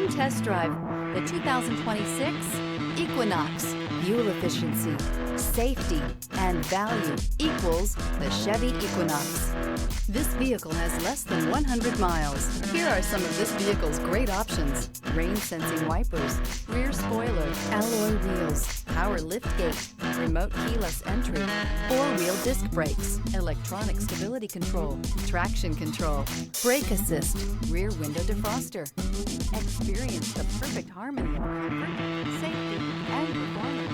Come test drive the 2026 Equinox. Fuel efficiency, safety, and value equals the Chevy Equinox. This vehicle has less than 100 miles. Here are some of this vehicle's great options: rain-sensing wipers, rear spoiler, alloy wheels, power liftgate, remote keyless entry, four-wheel disc brakes, electronic stability control, traction control, brake assist, rear window defroster. Experience the perfect harmony of comfort, safety, and performance